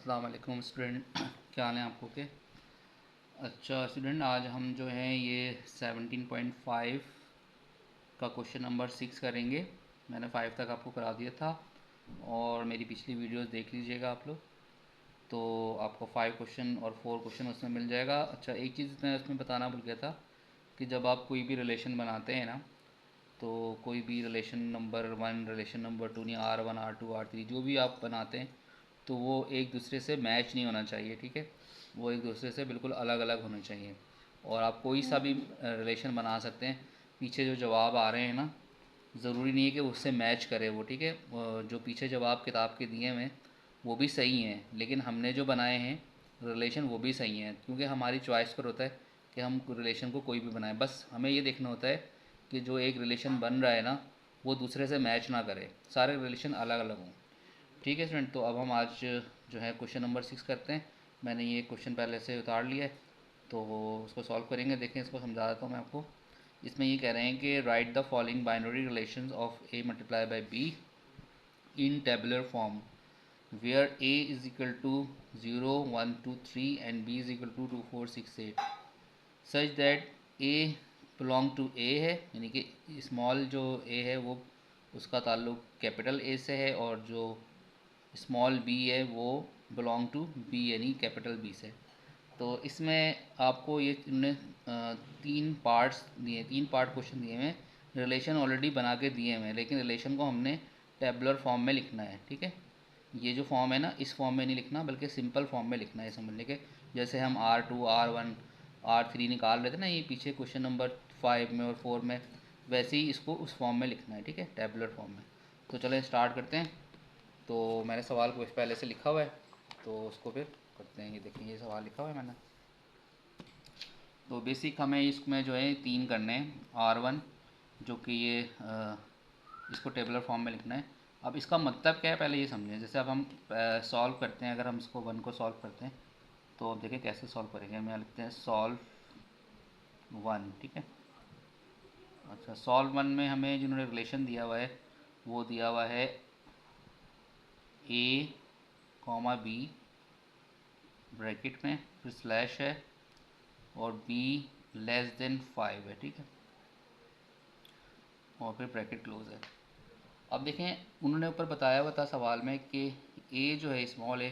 अस्सलाम वालेकुम स्टूडेंट। क्या हाल है आपको के? अच्छा स्टूडेंट, आज हम जो है ये 17.5 का क्वेश्चन नंबर 6 करेंगे। मैंने 5 तक आपको करा दिया था और मेरी पिछली वीडियोस देख लीजिएगा आप लोग। तो आपको 5 क्वेश्चन और 4 क्वेश्चन उसमें मिल जाएगा। अच्छा, एक चीज़ मैं उसमें बताना भूल गया था कि जब आप कोई भी रिलेशन बनाते हैं ना, तो कोई भी रिलेशन नंबर 1, रिलेशन नंबर 2 नहीं, R1 R2 R3 जो भी आप बनाते हैं, तो वो एक दूसरे से मैच नहीं होना चाहिए। ठीक है, वो एक दूसरे से बिल्कुल अलग अलग होने चाहिए। और आप कोई सा भी रिलेशन बना सकते हैं। पीछे जो जवाब आ रहे हैं ना, ज़रूरी नहीं है कि उससे मैच करे वो। ठीक है, जो पीछे जवाब किताब के दिए हुए हैं वो भी सही हैं, लेकिन हमने जो बनाए हैं रिलेशन वो भी सही हैं, क्योंकि हमारी चॉइस पर होता है कि हम रिलेशन को कोई भी बनाएं। बस हमें ये देखना होता है कि जो एक रिलेशन बन रहा है ना, वो दूसरे से मैच ना करे, सारे रिलेशन अलग अलग हों। ठीक है स्टूडेंट, तो अब हम आज जो है क्वेश्चन नंबर 6 करते हैं। मैंने ये क्वेश्चन पहले से उतार लिया है, तो उसको सॉल्व करेंगे। देखें, इसको समझा देता हूँ मैं आपको। इसमें ये कह रहे हैं कि right the following binary relations of A multiply by be in tabular form where a is equal to 0 1 2 3 and b is equal to 2 4 6 8 such that a belong to a है, यानी कि स्मॉल जो a है वो उसका ताल्लुक capital A से है, और जो स्मॉल b है वो बिलोंग टू b यानी कैपिटल B से। तो इसमें आपको ये इन्होंने तीन पार्ट्स दिए, तीन पार्ट क्वेश्चन दिए हुए हैं। रिलेशन ऑलरेडी बना के दिए हुए हैं, लेकिन रिलेशन को हमने टेबुलर फॉर्म में लिखना है। ठीक है, ये जो फॉर्म है ना, इस फॉर्म में नहीं लिखना, बल्कि सिंपल फॉर्म में लिखना है। समझने के, जैसे हम R2 R1 R3 निकाल रहे थे ना ये पीछे क्वेश्चन नंबर 5 में और 4 में, वैसे ही इसको उस फॉर्म में लिखना है। ठीक है, टेबुलर फॉर्म में। तो चलें स्टार्ट करते हैं। तो मैंने सवाल को पहले से लिखा हुआ है, तो उसको फिर करते हैं। ये देखें, ये सवाल लिखा हुआ है मैंने। तो बेसिक हमें इसमें जो है तीन करने हैं। R1 जो कि ये इसको टेबुलर फॉर्म में लिखना है। अब इसका मतलब क्या है पहले ये समझें। जैसे अब हम सॉल्व करते हैं, अगर हम इसको 1 को सॉल्व करते हैं, तो अब देखें कैसे सॉल्व करेंगे। हम यहाँ लिखते हैं सॉल्व 1। ठीक है, अच्छा, सॉल्व 1 में हमें जिन्होंने रिलेशन दिया हुआ है वो दिया हुआ है A, B ब्रैकेट में, फिर स्लैश है, और b लेस देन 5 है। ठीक है, और फिर ब्रैकेट क्लोज है। अब देखें, उन्होंने ऊपर बताया हुआ था सवाल में कि a जो है स्मॉल ए,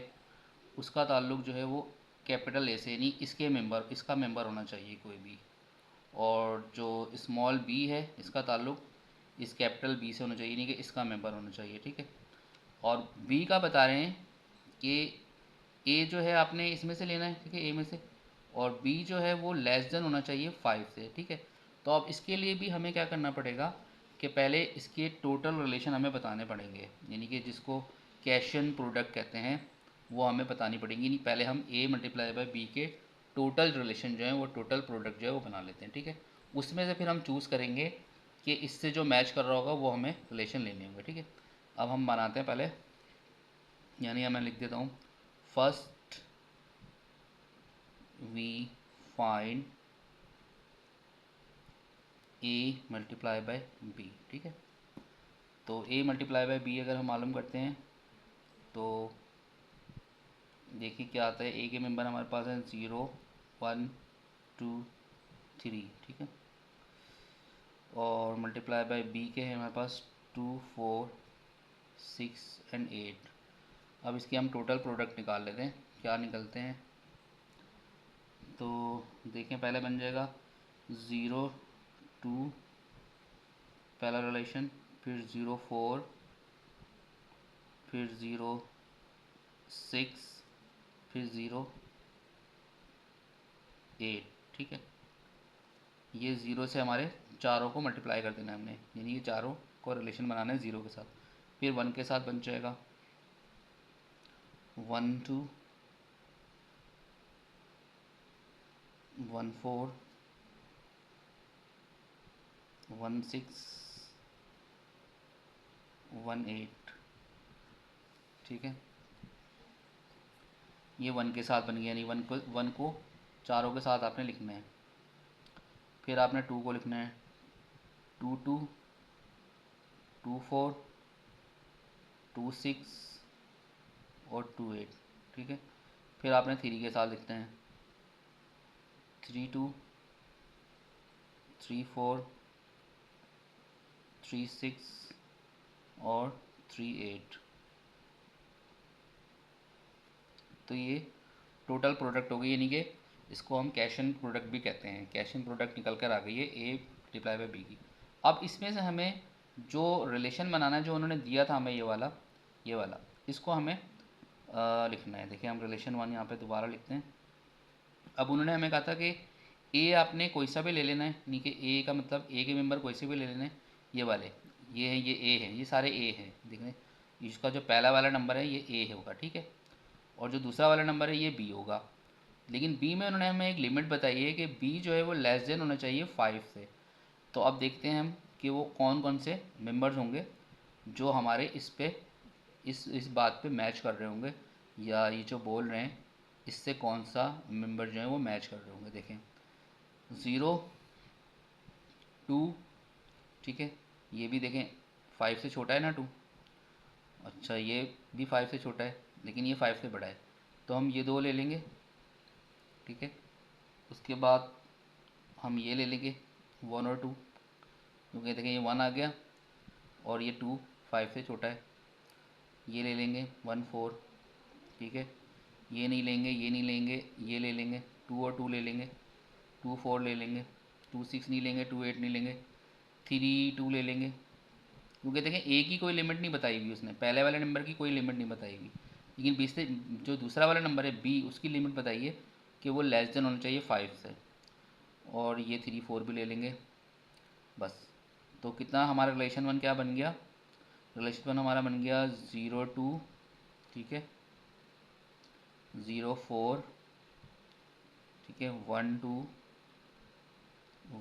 उसका ताल्लुक जो है वो कैपिटल ए से, यानी इसके मेंबर, इसका मेंबर होना चाहिए कोई भी। और जो स्मॉल b है इसका ताल्लुक इस कैपिटल B से होना चाहिए, यानी कि इसका मेंबर होना चाहिए। ठीक है, और b का बता रहे हैं कि ए जो है आपने इसमें से लेना है। ठीक है, ए में से, और बी जो है वो लेस देन होना चाहिए 5 से। ठीक है, तो अब इसके लिए भी हमें क्या करना पड़ेगा कि पहले इसके टोटल रिलेशन हमें बताने पड़ेंगे, यानी कि जिसको कैशियन प्रोडक्ट कहते हैं वो हमें बतानी पड़ेंगी। नहीं, पहले हम ए मल्टीप्लाई बाय बी के टोटल रिलेशन जो है वो टोटल प्रोडक्ट जो है वो बना लेते हैं। ठीक है, उसमें से फिर हम चूज़ करेंगे कि इससे जो मैच कर रहा होगा वो हमें रिलेशन लेने होंगे। ठीक है, अब हम बनाते हैं पहले, यानी मैं लिख देता हूँ first we find a multiply by b। ठीक है, तो a मल्टीप्लाई बाय b अगर हम मालूम करते हैं तो देखिए क्या आता है। a के मेंबर हमारे पास हैं 0 1 2 3। ठीक है, और मल्टीप्लाई बाय b के हैं हमारे पास 2 4 6 एंड 8। अब इसकी हम टोटल प्रोडक्ट निकाल लेते हैं, क्या निकलते हैं। तो देखें, पहले बन जाएगा 0 2 पहला रिलेशन, फिर 0 4, फिर 0 6, फिर 0 8। ठीक है, ये ज़ीरो से हमारे चारों को मल्टीप्लाई कर देना है हमने, यानी ये चारों को रिलेशन बनाना है ज़ीरो के साथ। फिर 1 के साथ बन जाएगा 1 2 1 4 1 6 1 8। ठीक है, ये 1 के साथ बन गया, यानी 1 को चारों के साथ आपने लिखना है। फिर आपने 2 को लिखना है 2 2 2 4 2 6 और 2 8। ठीक है। फिर आपने 3 के साथ लिखते हैं 3 2 3 4 3 6 और 3 8। तो ये टोटल प्रोडक्ट हो गई, यानी कि इसको हम कैश एंड प्रोडक्ट भी कहते हैं। कैश एंड प्रोडक्ट निकल कर आ गई है ए मल्टीप्लाई बाई बी की। अब इसमें से हमें जो रिलेशन बनाना है, जो उन्होंने दिया था हमें ये वाला इसको हमें लिखना है। देखिए हम रिलेशन 1 यहाँ पे दोबारा लिखते हैं। अब उन्होंने हमें कहा था कि ए आपने कोई सा भी ले लेना है, यानी कि ए का मतलब ए के मेंबर कोई से भी ले लेने हैं। ये वाले ये है, ये ए है, ये सारे ए हैं। देखें इसका जो पहला वाला नंबर है ये ए होगा, ठीक है। और जो दूसरा वाला नंबर है ये बी होगा। लेकिन बी में उन्होंने हमें एक लिमिट बताई है कि बी जो है वो लेस देन होना चाहिए 5 से। तो अब देखते हैं हम कि वो कौन कौन से मेंबर्स होंगे जो हमारे इस बात पे मैच कर रहे होंगे, या ये जो बोल रहे हैं इससे कौन सा मेंबर जो है वो मैच कर रहे होंगे। देखें 0 2, ठीक है। ये भी देखें 5 से छोटा है ना 2। अच्छा ये भी 5 से छोटा है, लेकिन ये 5 से बड़ा है, तो हम ये दो ले लेंगे, ठीक है। उसके बाद हम ये ले लेंगे 1 और 2, क्योंकि देखें ये 1 आ गया और ये 2 5 से छोटा है। ये ले लेंगे 1 4, ठीक है। ये नहीं लेंगे, ये नहीं लेंगे, ये ले लेंगे 2 और 2 ले लेंगे, 2 4 ले लेंगे, 2 6 नहीं लेंगे, 2 8 नहीं लेंगे, 3 2 ले लेंगे। क्योंकि देखें ए की कोई लिमिट नहीं बताई हुई उसने, पहले वाले नंबर की कोई लिमिट नहीं बताई हुई। लेकिन बी से जो दूसरा वाला नंबर है बी, उसकी लिमिट बताइए कि वो लेस देन होना चाहिए 5 से। और ये 3 4 भी ले लेंगे बस। तो कितना हमारा रिलेशन 1 क्या बन गया? रिलेशन 1 हमारा बन गया 0 2, ठीक है, 0 4, ठीक है, 1 2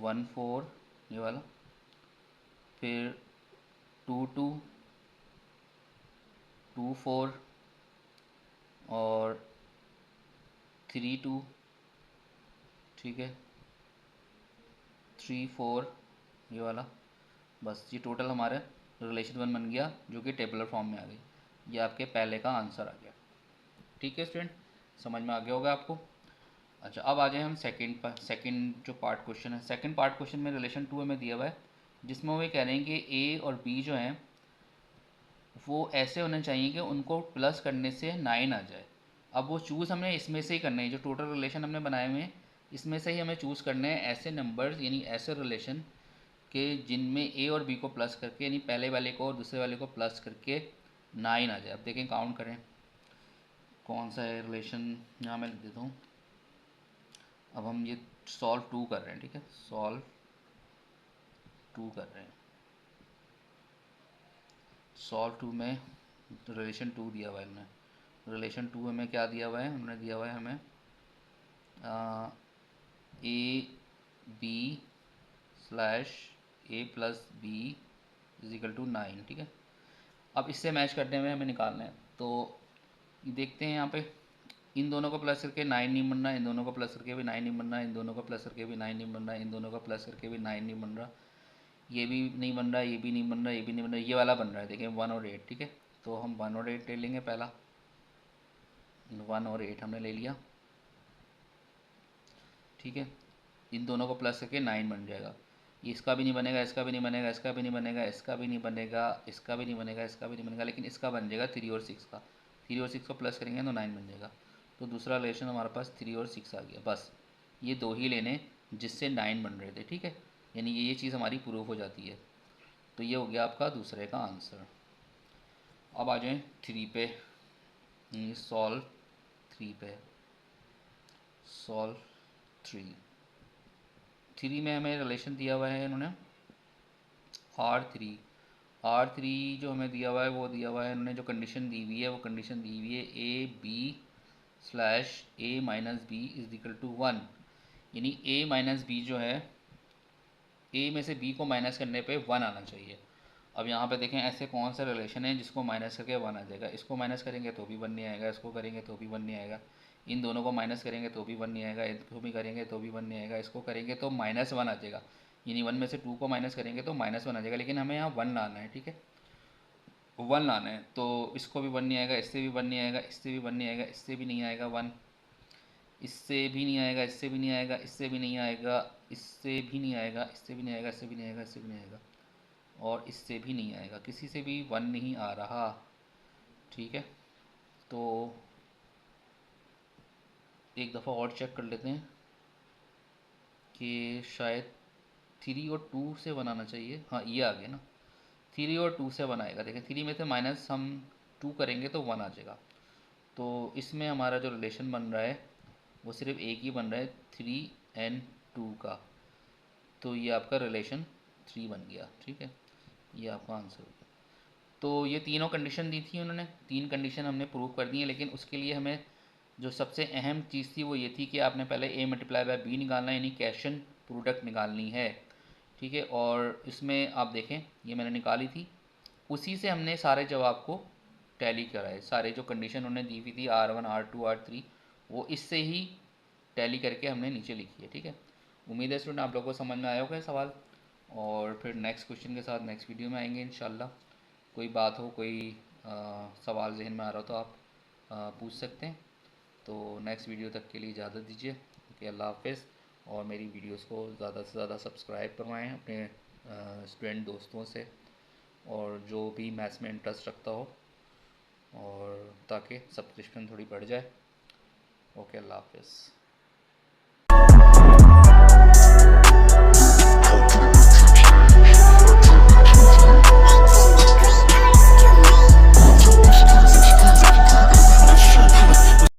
1 4 ये वाला, फिर 2 2 2 4 और 3 2, ठीक है, 3 4 ये वाला। बस ये टोटल हमारे रिलेशन 1 बन गया, जो कि टेबलर फॉर्म में आ गई। ये आपके पहले का आंसर आ गया। ठीक है स्टूडेंट, समझ में आ गया होगा आपको। अच्छा अब आ जाए हम सेकंड जो पार्ट क्वेश्चन है। सेकंड पार्ट क्वेश्चन में रिलेशन 2 हमें दिया हुआ है, जिसमें वो ये कह रहे हैं कि ए और बी जो हैं वो ऐसे होने चाहिए कि उनको प्लस करने से 9 आ जाए। अब वो चूज़ हमें इसमें से ही करने हैं, जो टोटल रिलेशन हमने बनाए हुए हैं इसमें से ही हमें चूज़ करने हैं ऐसे नंबर्स, यानी ऐसे रिलेशन के जिनमें ए और बी को प्लस करके, यानी पहले वाले को और दूसरे वाले को प्लस करके 9 आ जाए। अब देखें काउंट करें कौन सा है रिलेशन, यहाँ मैं लिख देता हूँ। अब हम ये सॉल्व 2 कर रहे हैं, ठीक है, सॉल्व 2 कर रहे हैं। सॉल्व 2 में रिलेशन 2 दिया हुआ है इन्होंने। रिलेशन 2 हमें क्या दिया हुआ है? उन्होंने दिया हुआ है हमें A B slash A plus B is equal to 9, ठीक है। अब इससे मैच करने में हमें निकालना है, तो देखते हैं यहाँ पे इन दोनों को प्लस करके 9 नहीं बन रहा, इन दोनों को प्लस करके भी 9 नहीं बन रहा, इन दोनों को प्लस करके भी 9 नहीं बन रहा, इन दोनों को प्लस करके भी 9 नहीं बन रहा, ये भी नहीं बन रहा, ये भी नहीं बन रहा, ये भी नहीं बन रहा, ये वाला बन रहा है। देखिए 1 और 8, ठीक है। तो हम 1 और 8 ले लेंगे। पहला 1 और 8 हमने ले लिया, ठीक है। इन दोनों को प्लस करके 9 बन जाएगा। इसका भी नहीं बनेगा, इसका भी नहीं बनेगा, इसका भी नहीं बनेगा, इसका भी नहीं बनेगा, इसका भी नहीं बनेगा, इसका भी नहीं बनेगा, लेकिन इसका बन जाएगा 3 और 6 का। 3 और 6 को प्लस करेंगे तो 9 बन जाएगा। तो दूसरा रिलेशन हमारे पास 3 और 6 आ गया। बस ये दो ही लेने जिससे 9 बन रहे थे, ठीक है। यानी ये चीज़ हमारी प्रूफ हो जाती है। तो ये हो गया आपका दूसरे का आंसर। अब आ जाएं 3 पे, सॉल्व 3 पे। सॉल्व 3 में हमें रिलेशन दिया हुआ है इन्होंने R3 जो हमें दिया हुआ है वो दिया हुआ है इन्होंने, जो कंडीशन दी हुई है वो कंडीशन दी हुई है A B slash A minus B is equal to 1। यानी ए माइनस बी जो है, ए में से बी को माइनस करने पे 1 आना चाहिए। अब यहाँ पे देखें ऐसे कौन सा रिलेशन है जिसको माइनस करके 1 आ जाएगा। इसको माइनस करेंगे तो भी 1 नहीं आएगा, इसको करेंगे तो भी 1 नहीं आएगा, इन दोनों को माइनस करेंगे तो भी 1 नहीं आएगा, इसको भी करेंगे तो भी 1 नहीं आएगा, इसको करेंगे तो -1 आ जाएगा। यानी 1 में से 2 को माइनस करेंगे तो -1 आ जाएगा, लेकिन हमें यहाँ 1 लाना है, ठीक है। वन लाना है, तो इसको भी वन नहीं आएगा, इससे भी वन नहीं आएगा, इससे भी वन नहीं आएगा, इससे भी नहीं आएगा वन, इससे भी नहीं आएगा, इससे भी नहीं आएगा, इससे भी नहीं आएगा, इससे भी नहीं आएगा, इससे भी नहीं आएगा, इससे भी नहीं आएगा, इससे भी नहीं आएगा, और इससे भी नहीं आएगा, किसी से भी वन नहीं आ रहा। ठीक है, तो एक दफ़ा और चेक कर लेते हैं कि शायद थ्री और टू से वन आना चाहिए। हाँ, ये आ गया ना, थ्री और टू से वन आएगा। देखें, थ्री में से माइनस हम टू करेंगे तो वन आ जाएगा। तो इसमें हमारा जो रिलेशन बन रहा है वो सिर्फ एक ही बन रहा है, थ्री एंड टू का। तो ये आपका रिलेशन थ्री बन गया। ठीक है, ये आपका आंसर हो गया। तो ये तीनों कंडीशन दी थी उन्होंने, तीन कंडीशन हमने प्रूव कर दी है, लेकिन उसके लिए हमें जो सबसे अहम चीज़ थी वो ये थी कि आपने पहले ए मल्टीप्लाई बाय बी निकालना है, यानी कैशन प्रोडक्ट निकालनी है। ठीक है, और इसमें आप देखें ये मैंने निकाली थी, उसी से हमने सारे जवाब को टैली कराए। सारे जो कंडीशन उन्होंने दी हुई थी R1 R2 R3, वो इससे ही टैली करके हमने नीचे लिखी है। ठीक है, उम्मीद है स्टूडेंट आप लोगों को समझ में आया होगा सवाल, और फिर नेक्स्ट क्वेश्चन के साथ नेक्स्ट वीडियो में आएंगे इंशाल्लाह। कोई बात हो, कोई सवाल जहन में आ रहा हो तो आप पूछ सकते हैं। तो नेक्स्ट वीडियो तक के लिए इजाज़त दीजिए। ओके, अल्लाह हाफ़िज़। और मेरी वीडियोस को ज़्यादा से ज़्यादा सब्सक्राइब करवाएं अपने स्टूडेंट दोस्तों से, और जो भी मैथ्स में इंटरेस्ट रखता हो, और ताकि सब्सक्रिप्शन थोड़ी बढ़ जाए। ओके, अल्लाह हाफ़िज़।